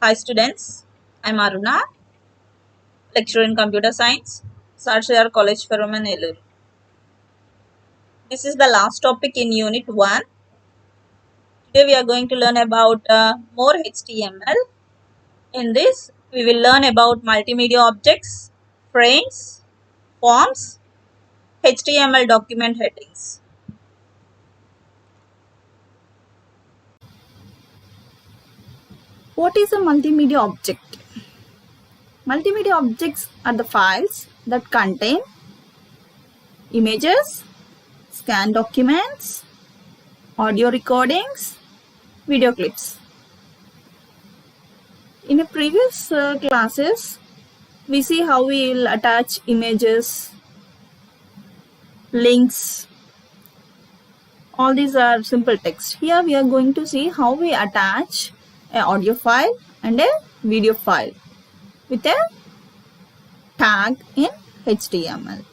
Hi students, I'm Aruna, lecturer in computer science, Sarshayar College for Women, Elur. This is the last topic in unit 1. Today we are going to learn about more HTML. In this, we will learn about multimedia objects, frames, forms, HTML document headings. What is a multimedia object? Multimedia objects are the files that contain images, scanned documents, audio recordings, video clips. In the previous classes, we see how we will attach images, links. All these are simple text. Here we are going to see how we attach an audio file and a video file with a tag in HTML.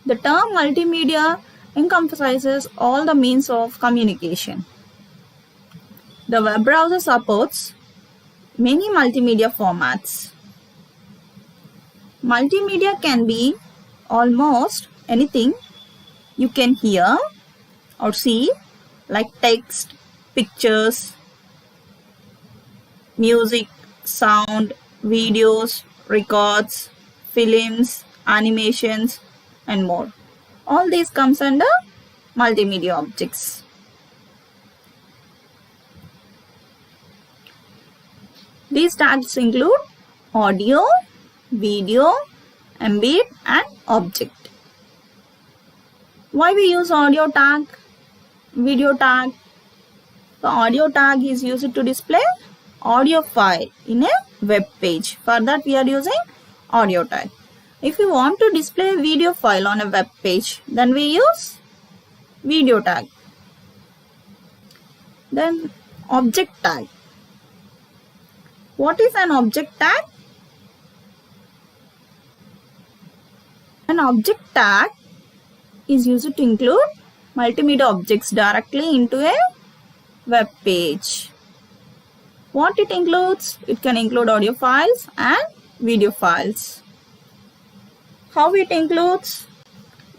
The term multimedia encompasses all the means of communication. The web browser supports many multimedia formats. Multimedia can be almost anything you can hear or see, like text, pictures, music, sound, videos, records, films, animations, and more. All these comes under multimedia objects. These tags include audio, video, embed, and object. Why we use audio tag, video tag? The audio tag is used to display audio file in a web page. For that we are using audio tag. If we want to display a video file on a web page, then we use video tag. Then object tag. What is an object tag? An object tag is used to include multimedia objects directly into a web page. What it includes? It can include audio files and video files. How it includes?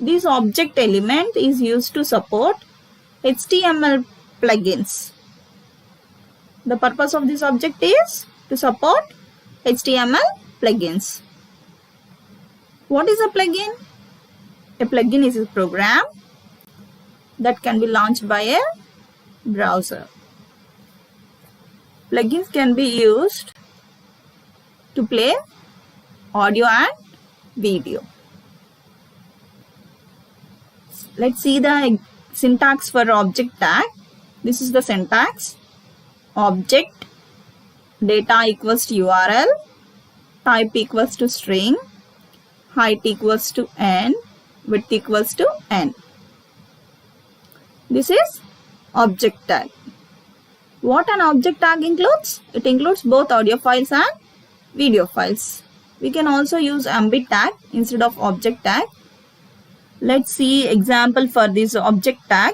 This object element is used to support HTML plugins. The purpose of this object is to support HTML plugins. What is a plugin? A plugin is a program that can be launched by a browser. Plugins can be used to play audio and video. Let's see the syntax for object tag. This is the syntax. Object, data equals to URL, type equals to string, height equals to n, width equals to n. This is object tag. What an object tag includes? It includes both audio files and video files. We can also use embed tag instead of object tag. Let's see example for this object tag.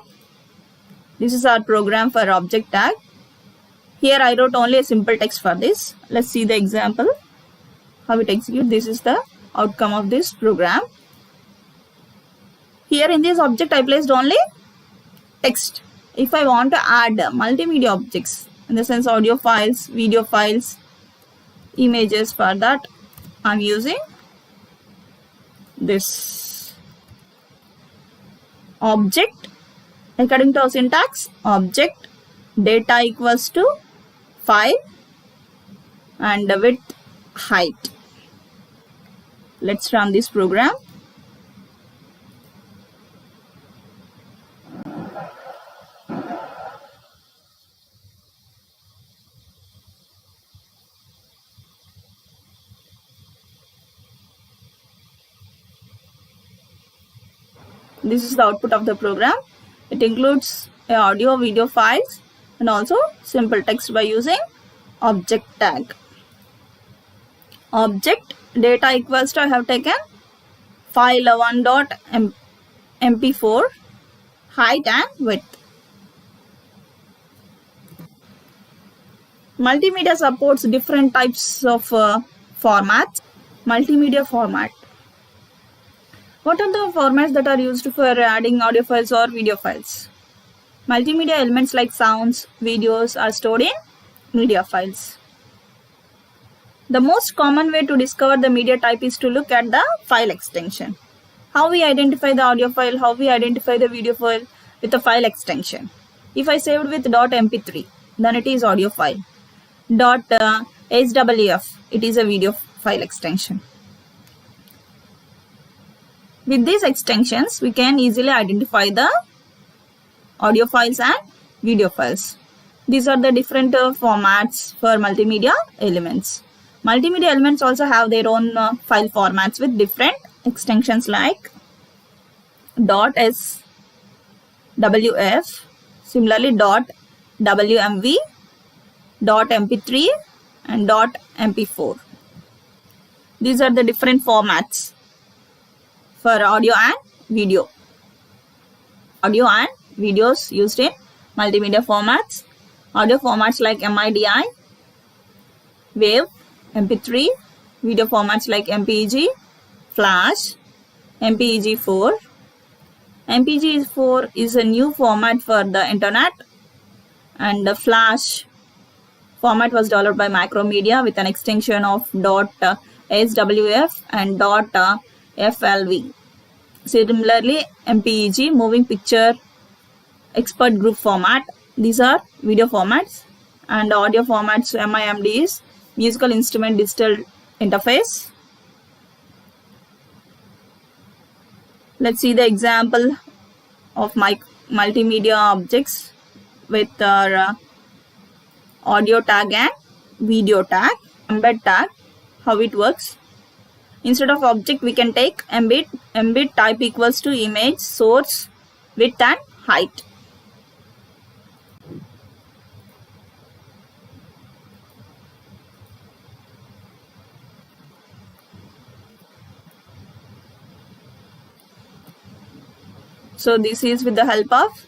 This is our program for object tag. Here I wrote only a simple text for this. Let's see the example, how it executes. This is the outcome of this program. Here in this object I placed only text. If I want to add multimedia objects, in the sense audio files, video files, images, for that I'm using this object. According to our syntax, object, data equals to 5 and the width, height. Let's run this program. This is the output of the program. It includes audio, video files and also simple text by using object tag. Object, data equals to, I have taken file 1.mp4, height and width. Multimedia supports different types of formats. Multimedia format. What are the formats that are used for adding audio files or video files? Multimedia elements like sounds, videos are stored in media files. The most common way to discover the media type is to look at the file extension. How we identify the audio file, how we identify the video file with the file extension. If I saved with .mp3, then it is audio file. .swf, it is a video file extension. With these extensions, we can easily identify the audio files and video files. These are the different formats for multimedia elements. Multimedia elements also have their own file formats with different extensions like .swf, similarly .wmv, .mp3 and .mp4. These are the different formats for audio and video. Audio and videos used in multimedia formats. Audio formats like MIDI, WAV, MP3. Video formats like MPEG, Flash, MPEG-4. MPEG-4 is a new format for the internet, and the Flash format was developed by Macromedia with an extension of .swf and .flv. Similarly, MPEG, moving picture expert group format. These are video formats, and audio formats MIMD is musical instrument digital interface. Let's see the example of my multimedia objects with our audio tag and video tag. Embed tag, how it works. Instead of object, we can take embed. Embed type equals to image, source, width and height. So this is with the help of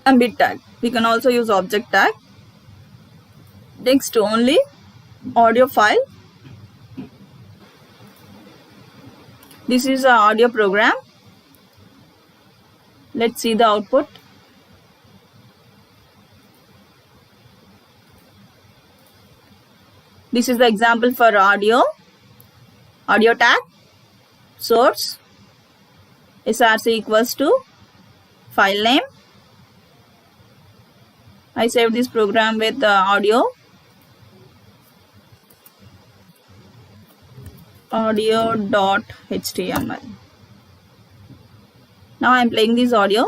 embed tag. We can also use object tag. Next, only audio file. This is an audio program. Let's see the output. This is the example for audio. Audio tag, source, src equals to file name. I saved this program with audio.html. Now I am playing this audio.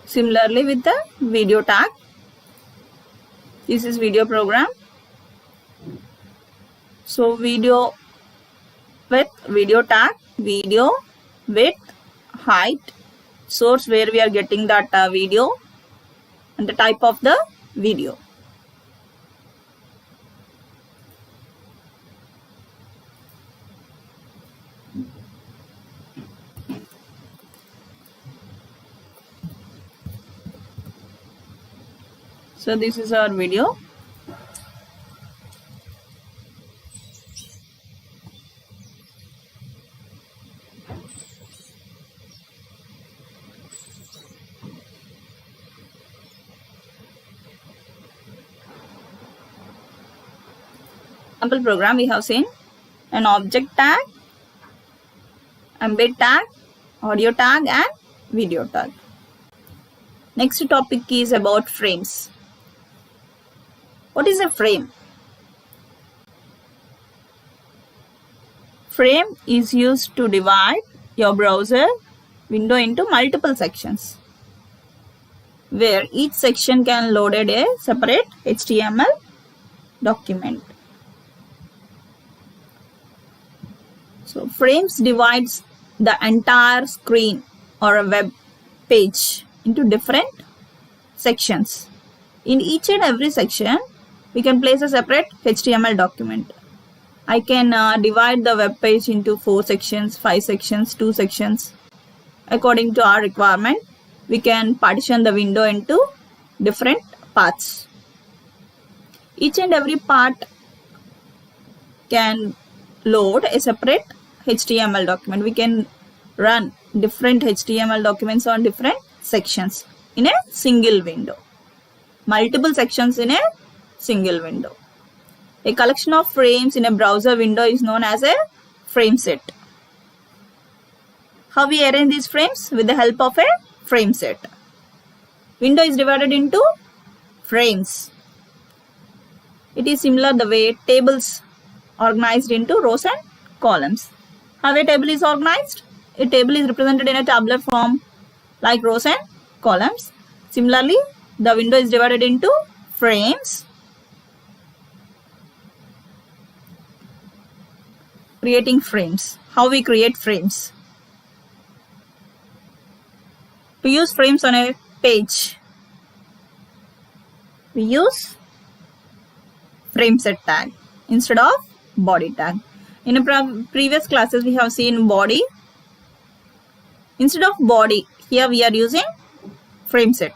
Similarly with the video tag. This is video program. So video with video tag, video, width, height, source where we are getting that video, and the type of the video. So this is our video. Sample program we have seen an object tag, embed tag, audio tag and video tag. Next topic is about frames. What is a frame? Frame is used to divide your browser window into multiple sections, where each section can load a separate HTML document. So frames divides the entire screen or a web page into different sections. In each and every section, we can place a separate HTML document. I can divide the web page into 4 sections, 5 sections, 2 sections. According to our requirement, we can partition the window into different parts. Each and every part can load a separate HTML document. We can run different HTML documents on different sections in a single window. Multiple sections in a single window. A collection of frames in a browser window is known as a frame set. How we arrange these frames? With the help of a frame set. Window is divided into frames. It is similar the way tables organized into rows and columns. How a table is organized? A table is represented in a tabular form like rows and columns. Similarly, the window is divided into frames. Creating frames. How we create frames? To use frames on a page, we use frame set tag instead of body tag. In previous classes, we have seen body. Instead of body, here we are using frame set.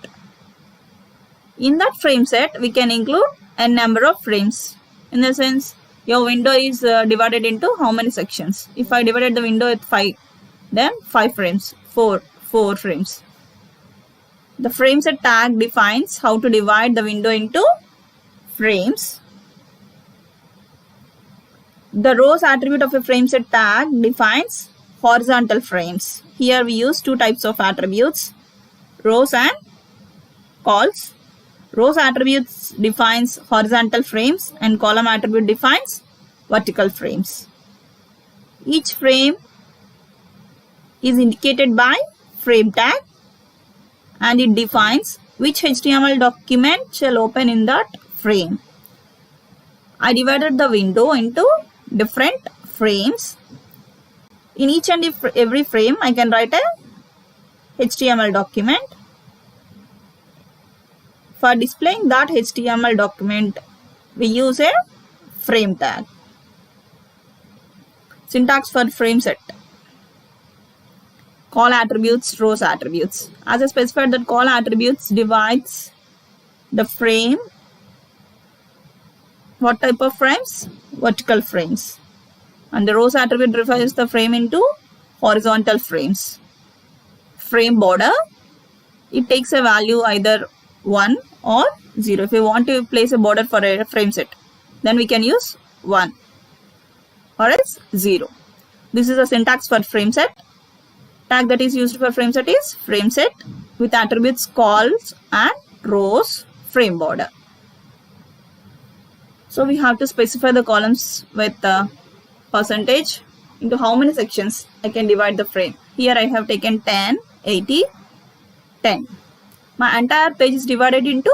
In that frame set, we can include a number of frames. In the sense, your window is divided into how many sections? If I divided the window with 5, then 5 frames, 4 frames. The frame set tag defines how to divide the window into frames. The rows attribute of a frame set tag defines horizontal frames. Here we use 2 types of attributes, rows and calls. Rows attributes defines horizontal frames and column attribute defines vertical frames. Each frame is indicated by frame tag and it defines which HTML document shall open in that frame. I divided the window into different frames. In each and every frame, I can write a HTML document. For displaying that HTML document, we use a frame tag. Syntax for frame set. Call attributes, rows attributes. As I specified that call attributes divides the frame. What type of frames? Vertical frames. And the rows attribute refers the frame into horizontal frames. Frame border. It takes a value either 1 or 0. If we want to place a border for a frame set, then we can use 1 or else 0. This is a syntax for frame set. Tag that is used for frame set is frame set with attributes calls and rows frame border. So we have to specify the columns with percentage into how many sections I can divide the frame. Here I have taken 10, 80, 10. My entire page is divided into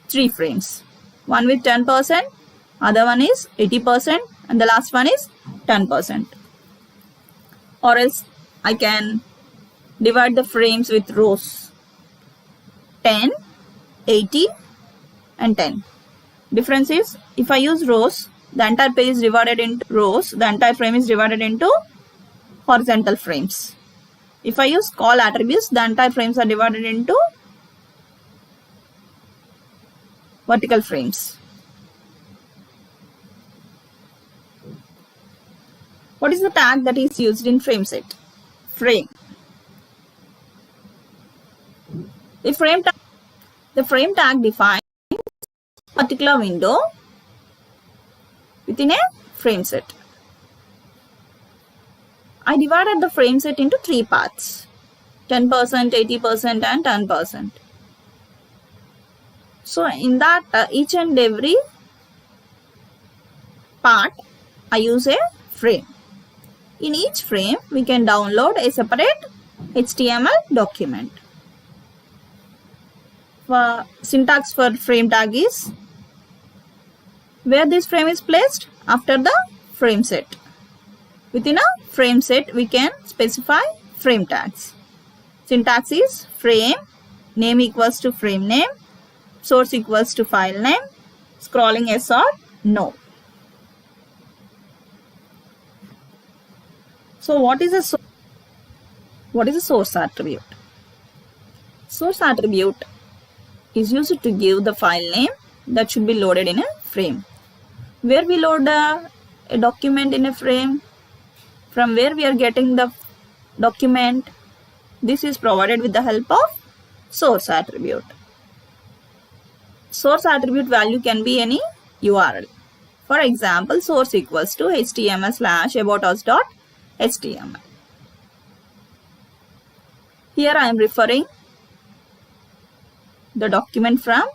3 frames. One with 10%, other one is 80%, and the last one is 10%. Or else I can divide the frames with rows 10, 80, and 10. Difference is, if I use rows, the entire page is divided into rows, the entire frame is divided into horizontal frames. If I use call attributes, the entire frames are divided into vertical frames. What is the tag that is used in frame set? Frame. The frame tag defines a particular window within a frame set. I divided the frame set into 3 parts, 10%, 80% and 10%. So in that each and every part I use a frame. In each frame we can download a separate HTML document. Syntax for frame tag is where this frame is placed after the frame set. Within a frame set we can specify frame tags. Syntax is frame, name equals to frame name, source equals to file name, scrolling yes or no. So what is a source attribute? Source attribute is used to give the file name that should be loaded in a frame. Where we load a document in a frame, from where we are getting the document, this is provided with the help of source attribute. Source attribute value can be any URL. For example, source equals to html/aboutus.html. Here I am referring the document from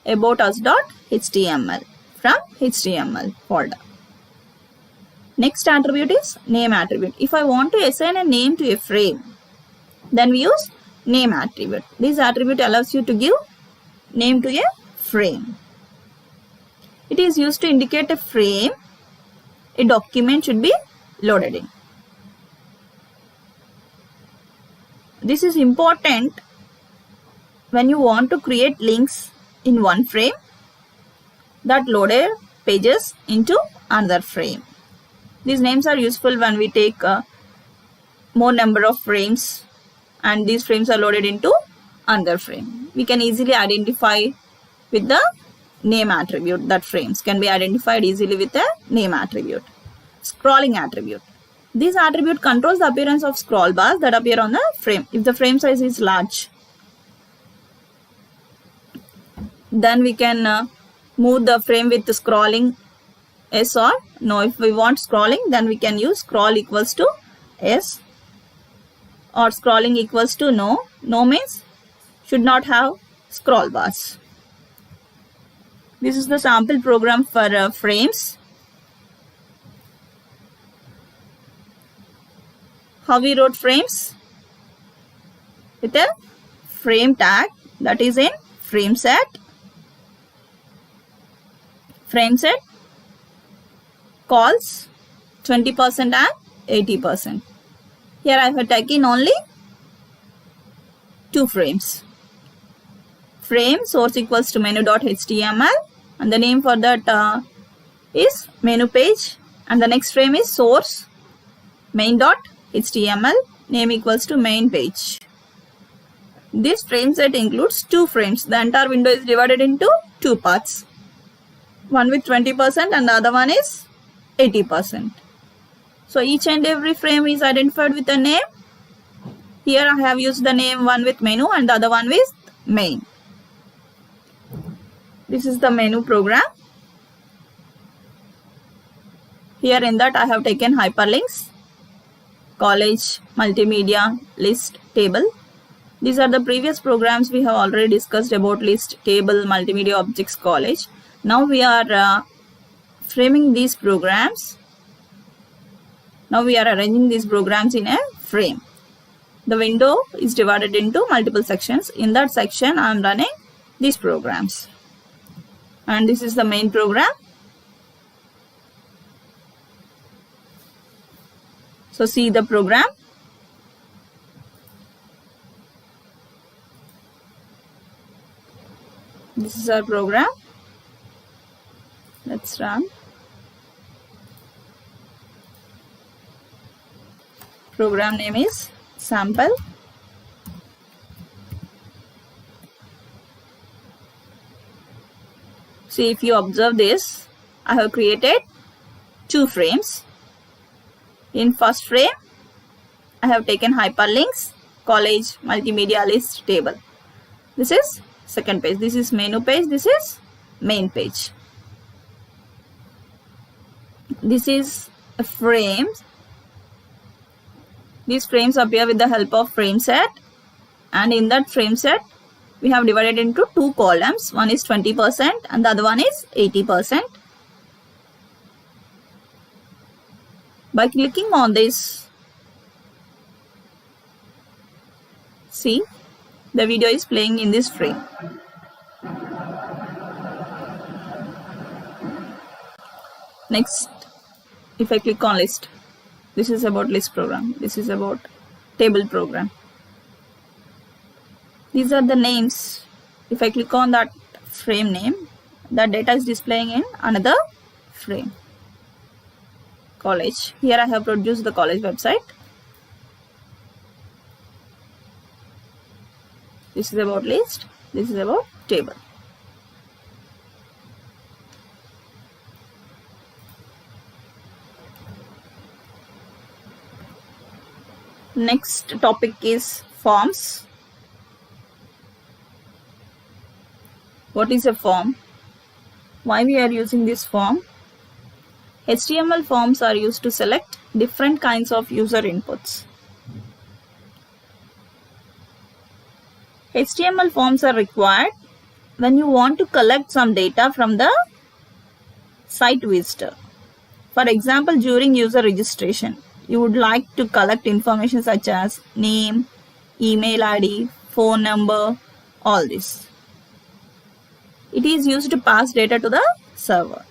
aboutus.html from HTML folder. Next attribute is name attribute. If I want to assign a name to a frame, then we use name attribute. This attribute allows you to give name to a frame. It is used to indicate a frame a document should be loaded in. This is important when you want to create links in one frame that loaded pages into another frame. These names are useful when we take more number of frames and these frames are loaded into another frame. We can easily identify with the name attribute that frames can be identified easily with a name attribute. Scrolling attribute. This attribute controls the appearance of scroll bars that appear on the frame. If the frame size is large, then we can move the frame with the scrolling yes or no. If we want scrolling, then we can use scroll equals to yes or scrolling equals to no. No means should not have scroll bars. This is the sample program for frames. How we wrote frames? With a frame tag that is in frame set. Frame set calls 20% and 80%. Here I have taken only 2 frames. Frame source equals to menu.html and the name for that is menu page, and the next frame is source main.html, name equals to main page. This frame set includes 2 frames. The entire window is divided into 2 parts. One with 20% and the other one is 80%. So each and every frame is identified with a name. Here I have used the name one with menu and the other one with main. This is the menu program. Here in that I have taken hyperlinks, college, multimedia, list, table. These are the previous programs we have already discussed about list, table, multimedia objects, college. Now we are framing these programs. Now we are arranging these programs in a frame. The window is divided into multiple sections. In that section I am running these programs. And this is the main program. So see the program. This is our program. Let's run. Program name is sample. See, if you observe this, I have created 2 frames. In first frame, I have taken hyperlinks, college, multimedia, list, table. This is second page. This is menu page. This is main page. This is a frame. These frames appear with the help of frame set, and in that frame set we have divided into 2 columns. One is 20% and the other one is 80%. By clicking on this, see, the video is playing in this frame. Next, if I click on list, this is about list program. This is about table program. These are the names If I click on that frame name, the data is displaying in another frame. College. Here I have produced the college website. This is about list. This is about table. Next topic is forms. What is a form? Why we are using this form? HTML forms are used to select different kinds of user inputs. HTML forms are required when you want to collect some data from the site visitor. For example, during user registration, you would like to collect information such as name, email ID, phone number, all this. It is used to pass data to the server.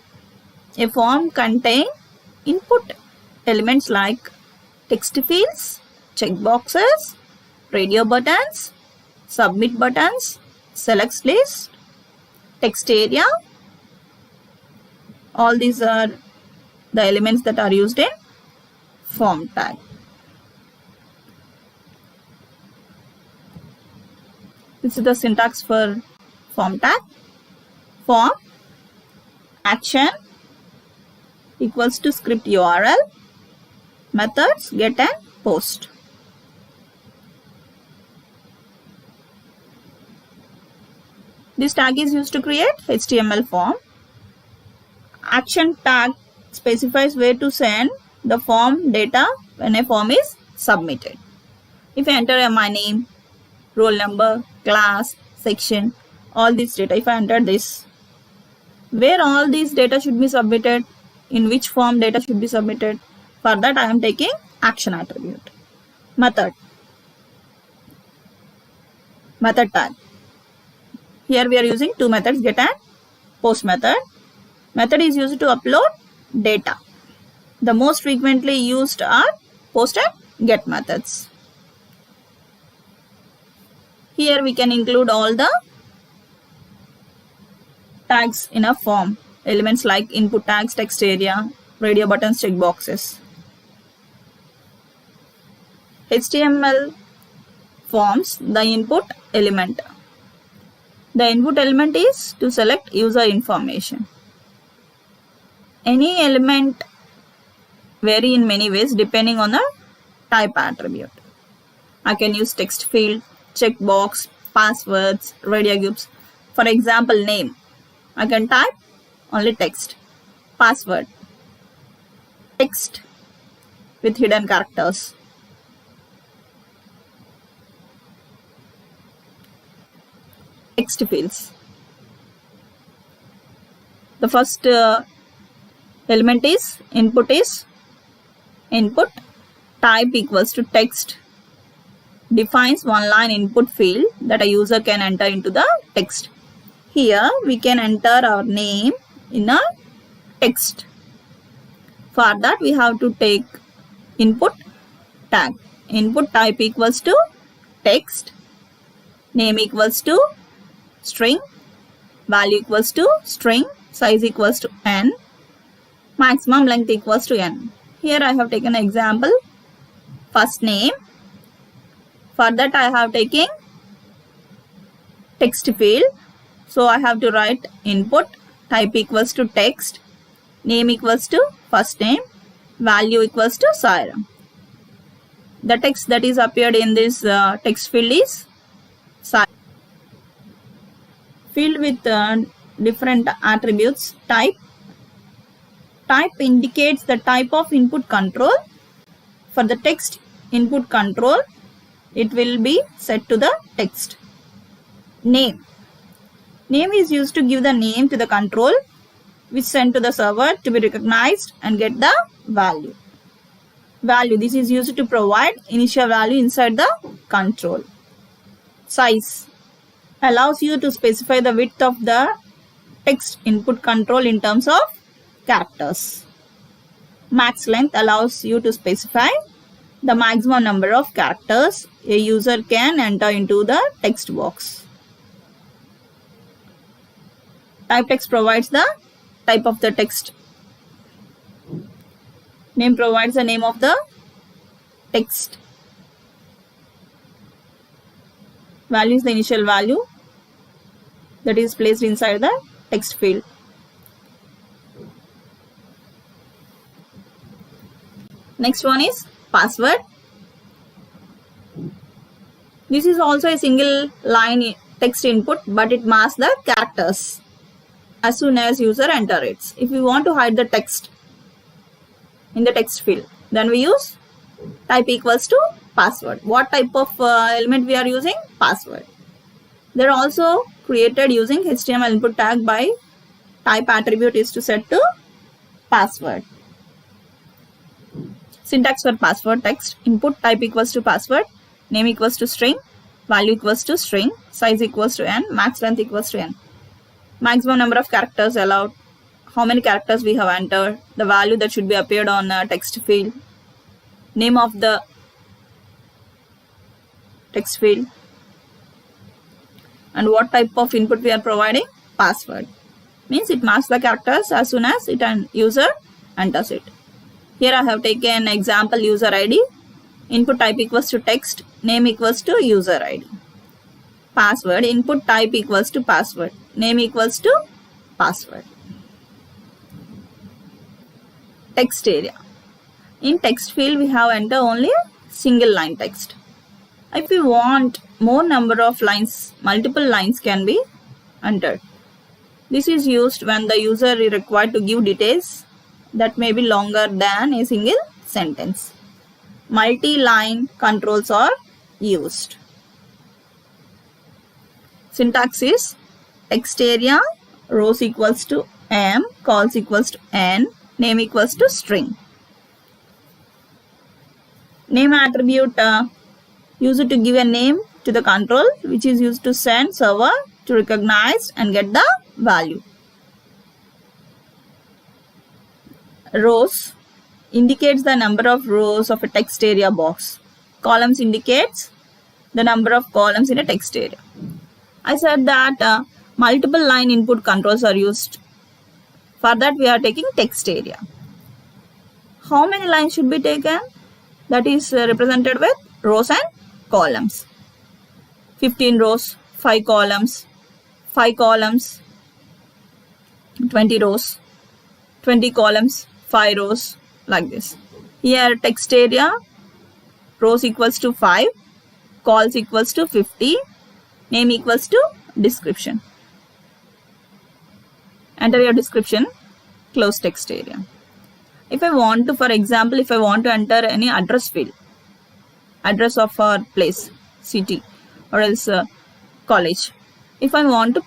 A form contains input elements like text fields, checkboxes, radio buttons, submit buttons, select list, text area. All these are the elements that are used in form tag. This is the syntax for form tag. Form action equals to script URL, methods get and post. This tag is used to create HTML form. Action tag specifies where to send the form data when a form is submitted. If I enter my name, roll number, class, section, all this data, if I enter this, where all these data should be submitted, in which form data should be submitted, for that I am taking action attribute. Method tag. Here we are using two methods, get and post method. Method is used to upload data. The most frequently used are post and get methods. Here we can include all the tags in a form. Elements like input tags, text area, radio buttons, checkboxes. HTML forms the input element. The input element is to select user information. Any element vary in many ways depending on the type attribute. I can use text field, checkbox, passwords, radio groups. For example, name. I can type only text. Password. Text with hidden characters. Text fields. The first element is input type equals to text, defines one line input field that a user can enter into the text. Here we can enter our name in a text. For that we have to take input tag. Input type equals to text, name equals to string, value equals to string, size equals to n, maximum length equals to n. Here I have taken an example, first name. For that I have taken text field. So I have to write input type equals to text, name equals to first name, value equals to Sairam. The text that is appeared in this text field is Sairam. Field with different attributes. Type. Type indicates the type of input control. For the text input control, it will be set to the text. Name. Name is used to give the name to the control which sent to the server to be recognized and get the value. Value. This is used to provide initial value inside the control. Size. Allows you to specify the width of the text input control in terms of characters. Max length allows you to specify the maximum number of characters a user can enter into the text box. Type text provides the type of the text. Name provides the name of the text. Value is the initial value that is placed inside the text field. Next one is password. This is also a single line text input, but it masks the characters as soon as user enter it. If we want to hide the text in the text field, then we use type equals to password. What type of element we are using? Password. They are also created using HTML input tag by type attribute is to set to password. Syntax for password text: input type equals to password, name equals to string, value equals to string, size equals to n, max length equals to n. Maximum number of characters allowed, how many characters we have entered, the value that should be appeared on the text field, name of the text field, and what type of input we are providing? Password. Means it masks the characters as soon as user enters it. Here I have taken example user ID. Input type equals to text, name equals to user ID. Password, input type equals to password, name equals to password. Text area. In text field we have enter only a single line text. If we want more number of lines, multiple lines can be entered. This is used when the user is required to give details that may be longer than a single sentence. Multi-line controls are used. Syntax is text area, rows equals to m, calls equals to n, name equals to string. Name attribute used to give a name to the control, which is used to send server to recognize and get the value. Rows indicates the number of rows of a text area box. Columns indicates the number of columns in a text area. I said that multiple line input controls are used. For that we are taking text area. How many lines should be taken? That is represented with rows and columns. 15 rows, 5 columns, 5 columns, 20 rows, 20 columns, 5 rows, like this. Here text area, rows equals to 5, calls equals to 50, name equals to description. Enter your description, close text area. If I want to, for example, if I want to enter any address field, address of our place, city, or else college. If I want to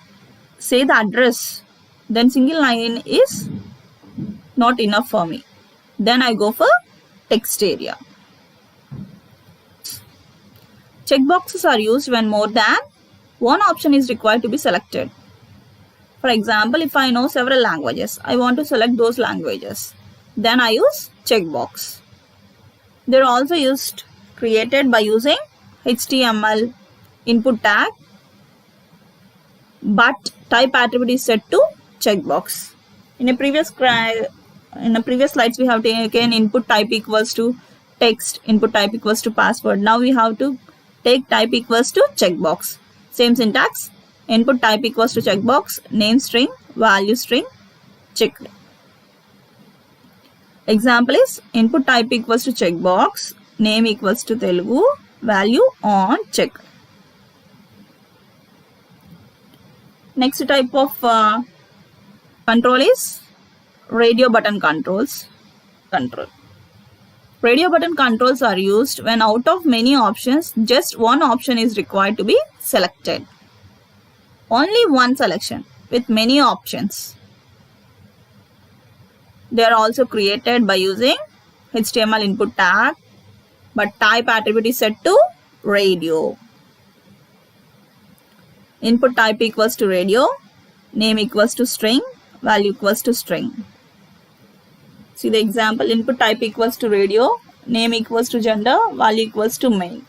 say the address, then single line is not enough for me. Then I go for text area. Checkboxes are used when more than one option is required to be selected. For example, if I know several languages, I want to select those languages. Then I use checkbox. They are also created by using HTML input tag, but type attribute is set to checkbox. In a previous slides we have taken input type equals to text, input type equals to password. Now we have to take type equals to checkbox. Same syntax, input type equals to checkbox, name string, value string, checked. Example is input type equals to checkbox, name equals to Telugu, value on check. Next type of control is radio button controls. Radio button controls are used when out of many options, just one option is required to be selected. Only one selection with many options. They are also created by using HTML input tag, but type attribute is set to radio. Input type equals to radio, name equals to string, value equals to string. See the example, input type equals to radio, name equals to gender, value equals to male.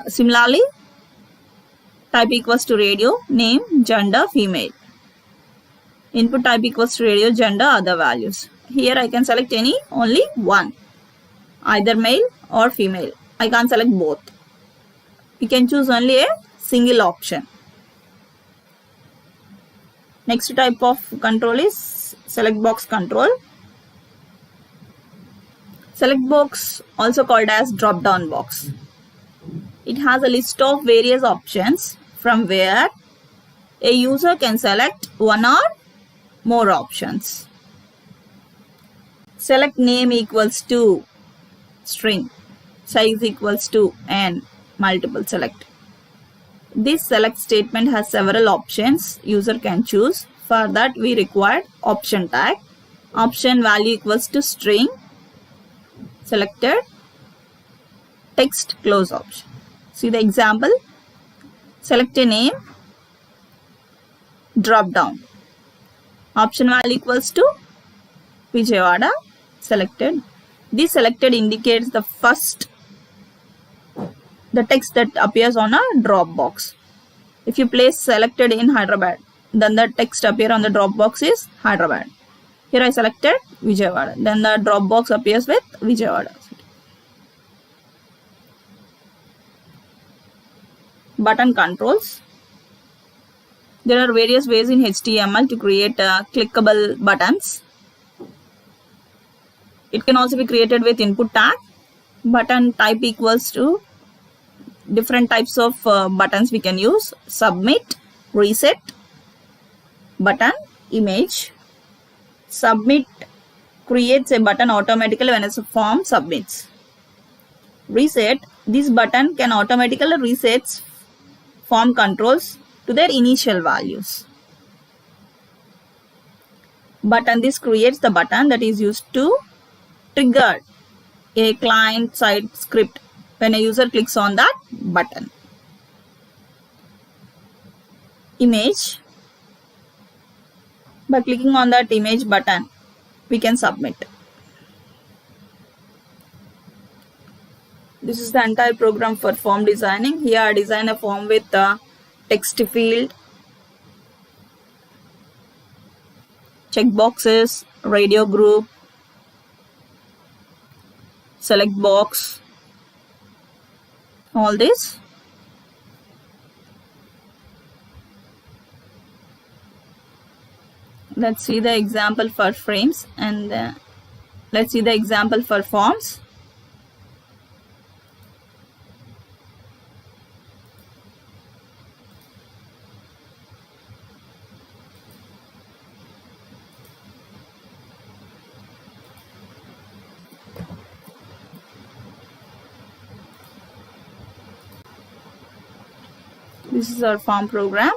Similarly, type equals to radio, name, gender, female. Input type equals to radio, gender, other values. Here I can select only one, either male or female. I can't select both. We can choose only a single option. Next type of control is select box control. Select box, also called as drop down box. It has a list of various options from where a user can select one or more options. Select name equals to string, size equals to n, multiple select. This select statement has several options user can choose. For that we require option tag. Option value equals to string, selected, text close option. See the example. Select a name, drop down. Option value equals to Vijayawada, selected. This selected indicates the text that appears on a drop box. If you place selected in Hyderabad, then the text appear on the drop box is Hyderabad. Here I selected Vijayawada, then the drop box appears with Vijayawada. Button controls. There are various ways in HTML to create clickable buttons. It can also be created with input tag. Button type equals to different types of buttons we can use. Submit, reset, button, image. Submit creates a button automatically when a form submits. Reset, this button can automatically reset form controls to their initial values. Button, this creates the button that is used to trigger a client-side script when a user clicks on that button. Image, by clicking on that image button, we can submit. This is the entire program for form designing. Here I design a form with the text field, checkboxes, radio group, select box, all this. Let's see the example for frames and let's see the example for forms. This is our form program.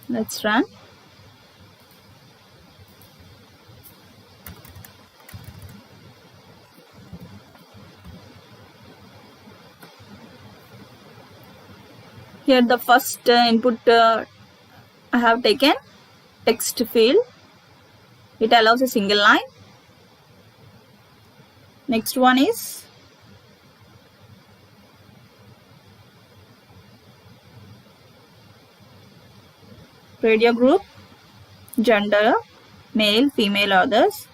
Let's run. Here the first input I have taken text field. It allows a single line. Next one is radio group, gender, male, female, others,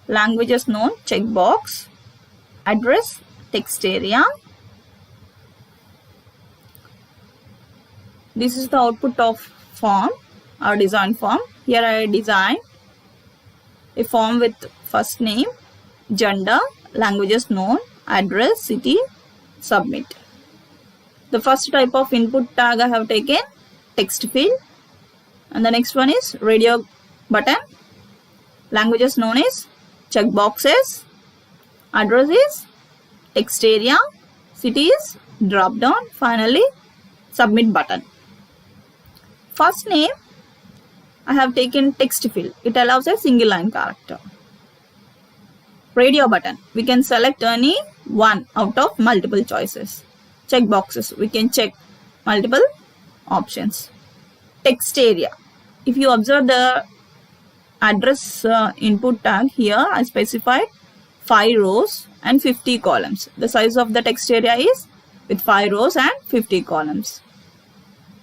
languages known, checkbox, address, text area. This is the output of form, our design form. Here I design a form with first name, gender, languages known, address, city, submit. The first type of input tag I have taken text field. And the next one is radio button. Languages known is checkboxes. Address is text area. City is drop down. Finally, submit button. First name, I have taken text field. It allows a single line character. Radio button. We can select any one out of multiple choices. Checkboxes. We can check multiple options. Text area. If you observe the address input tag, here I specified 5 rows and 50 columns. The size of the text area is with 5 rows and 50 columns.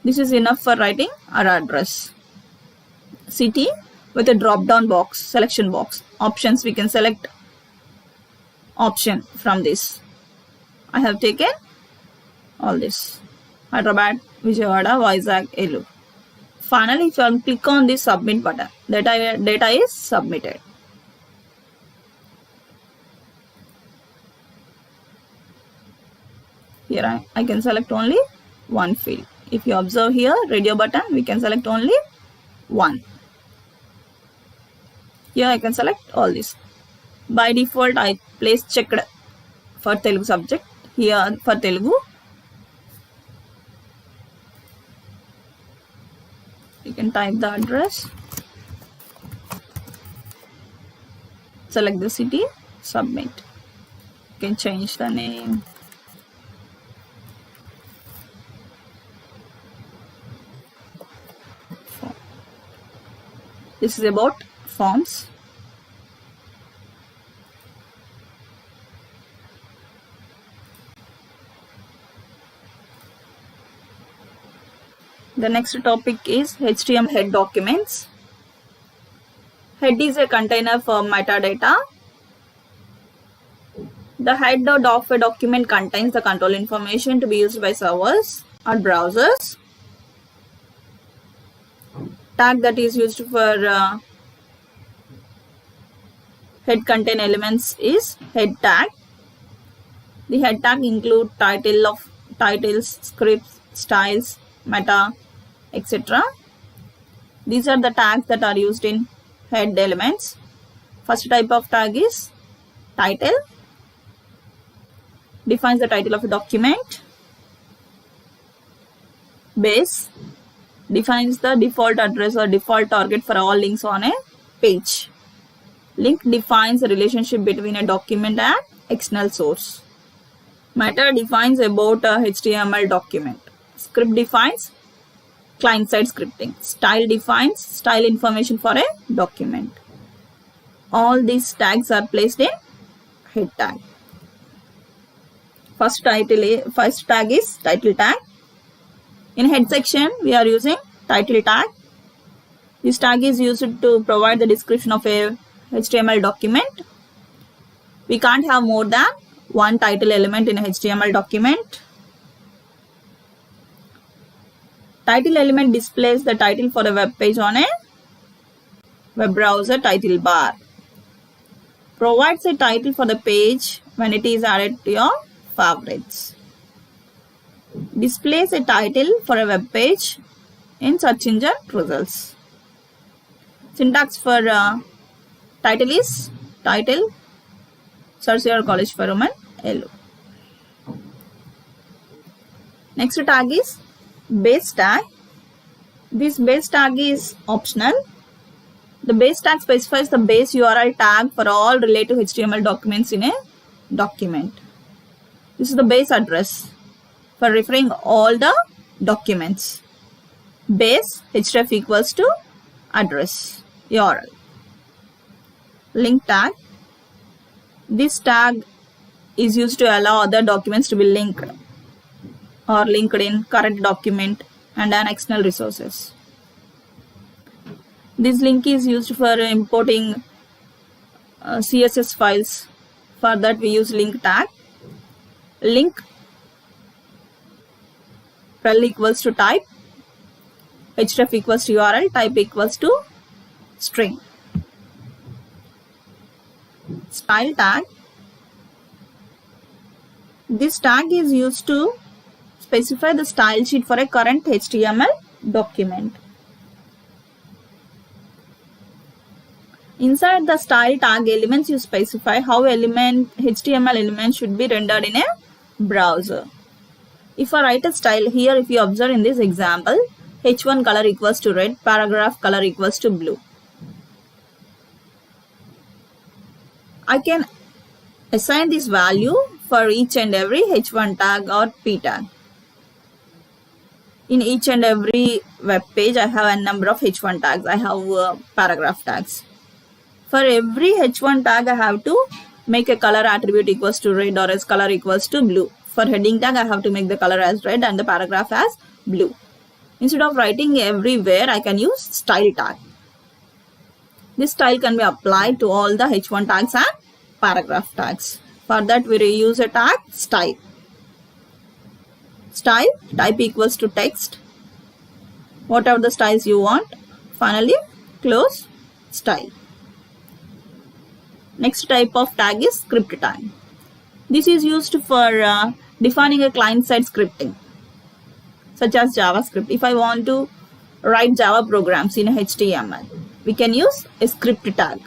This is enough for writing our address. city with a drop down box, selection box. Options, we can select option from this. I have taken all this: Hyderabad, Vijayawada, Vizag, Elur. Finally, if you click on this submit button, data is submitted. Here I can select only one field. If you observe here, radio button, we can select only one. Here I can select all this. By default, I place checked for Telugu subject. Here for Telugu, you can type the address, select the city, submit. You can change the name. This is about forms. The next topic is HTML head documents. Head is a container for metadata. The head of a document contains the control information to be used by servers or browsers. Tag that is used for head contain elements is head tag. The head tag include titles, scripts, styles, meta, etc. These are the tags that are used in head elements. First type of tag is title. Defines the title of a document. Base defines the default address or default target for all links on a page. Link defines the relationship between a document and external source. Meta defines about a HTML document. Script defines client-side scripting. Style defines style information for a document. All these tags are placed in head tag. First tag is title tag. In head section, we are using title tag. This tag is used to provide the description of a HTML document. We can't have more than one title element in a HTML document. Title element displays the title for a web page on a web browser title bar. Provides a title for the page when it is added to your favorites. Displays a title for a web page in search engine results. Syntax for title is title, search your college for women, Elur. Next tag is base tag. This base tag is optional. The base tag specifies the base URL tag for all related HTML documents in a document. This is the base address for referring all the documents. Base href equals to address URL. Link tag. This tag is used to allow other documents to be linked or linked in current document and an external resources. This link is used for importing CSS files. For that we use link tag. Link rel equals to type, href equals to URL, type equals to string. Style tag. This tag is used to specify the style sheet for a current HTML document. Inside the style tag elements, you specify how HTML element should be rendered in a browser. If I write a style here, if you observe in this example, h1 color equals to red, paragraph color equals to blue. I can assign this value for each and every h1 tag or p tag. In each and every web page, I have a number of h1 tags. I have paragraph tags. For every h1 tag, I have to make a color attribute equals to red or else color equals to blue. For heading tag, I have to make the color as red and the paragraph as blue. Instead of writing everywhere, I can use style tag. This style can be applied to all the H1 tags and paragraph tags. For that, we use a tag style. Style type equals to text, whatever the styles you want. Finally, close style. Next type of tag is script tag. This is used for defining a client-side scripting, such as JavaScript. If I want to write Java programs in HTML, we can use a script tag.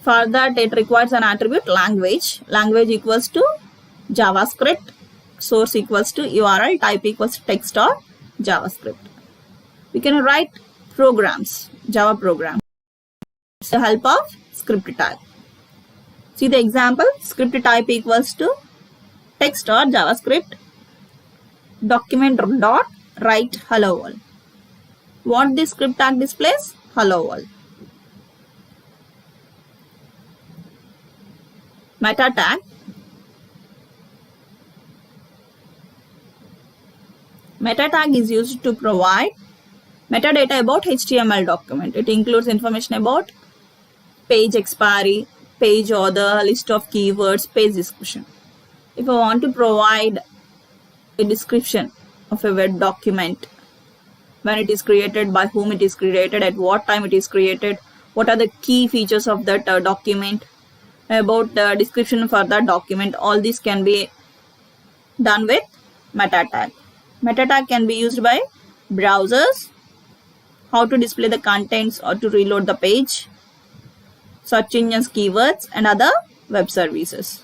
For that, it requires an attribute language. Language equals to JavaScript. Source equals to URL. Type equals to text or JavaScript. We can write programs, Java programs, with the help of script tag. See the example. Script type equals to text or JavaScript. Document dot write hello world. What this script tag displays? Hello world. Meta tag. Meta tag is used to provide metadata about HTML document. It includes information about page expiry, page order, list of keywords, page description. If I want to provide a description of a web document, when it is created, by whom it is created, at what time it is created, what are the key features of that document, about the description for that document, all this can be done with meta tag. Meta tag can be used by browsers, how to display the contents or to reload the page, search engines, keywords, and other web services.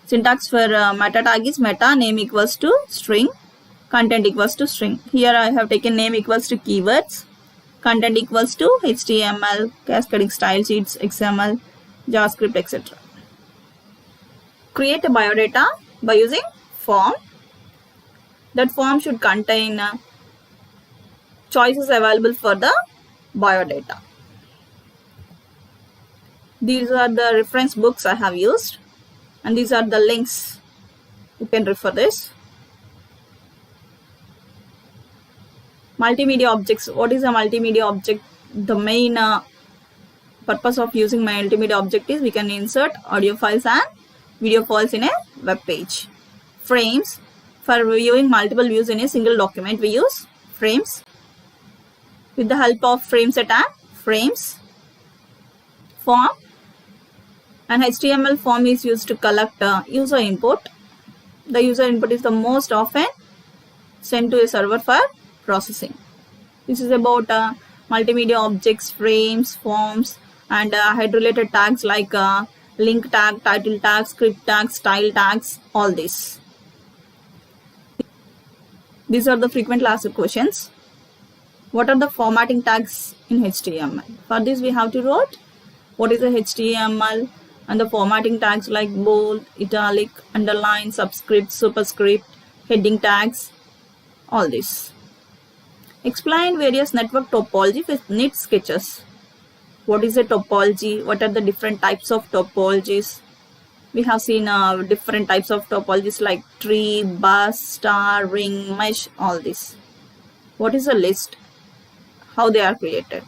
Syntax for meta tag is meta name equals to string, content equals to string. Here I have taken name equals to keywords, content equals to HTML, cascading style sheets, XML, JavaScript, etc. Create a biodata by using form. That form should contain choices available for the biodata. These are the reference books I have used, and these are the links. You can refer this. Multimedia objects. What is a multimedia object? The main purpose of using multimedia object is we can insert audio files and video files in a web page. Frames. For viewing multiple views in a single document, we use frames. With the help of frame set and frames. Form. An HTML form is used to collect user input. The user input is the most often sent to a server for processing. This is about multimedia objects, frames, forms, and head-related tags like link tag, title tag, script tag, style tags, all this. These are the frequently asked questions. What are the formatting tags in HTML? For this, we have to write what is a HTML and the formatting tags like bold, italic, underline, subscript, superscript, heading tags, all this. Explain various network topology with neat sketches. What is a topology? What are the different types of topologies? We have seen different types of topologies like tree, bus, star, ring, mesh, all this. What is a list? How they are created?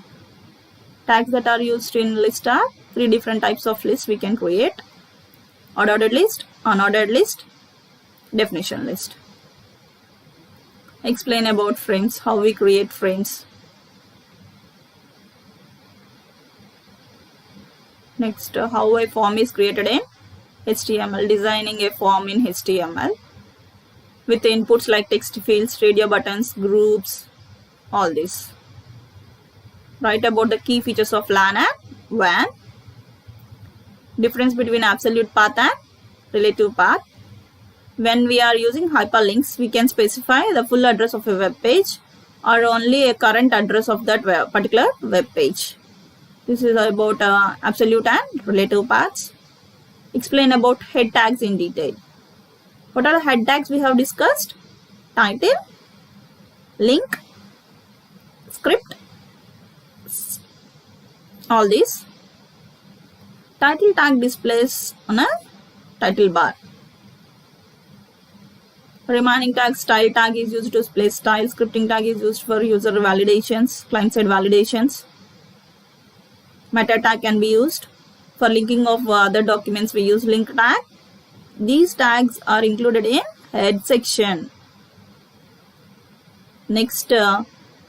Tags that are used in list are 3 different types of lists we can create. Ordered list, unordered list, definition list. Explain about frames, how we create frames. Next, how a form is created in HTML, designing a form in HTML with inputs like text fields, radio buttons, groups, all this. Write about the key features of LAN and WAN. Difference between absolute path and relative path. When we are using hyperlinks, we can specify the full address of a web page or only a current address of that particular web page. This is about absolute and relative paths. Explain about head tags in detail. What are the head tags we have discussed? Title, link, script, all these. Title tag displays on a title bar. Remaining tag, style tag is used to display style. Scripting tag is used for user validations, client-side validations. Meta tag can be used. For linking of other documents, we use link tag. These tags are included in head section. Next,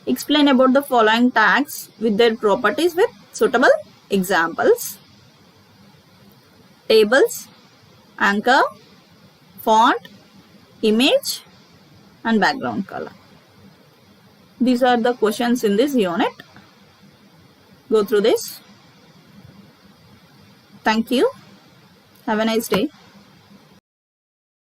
explain about the following tags with their properties with suitable examples. Tables, anchor, font, image, and background color. These are the questions in this unit. Go through this. Thank you. Have a nice day.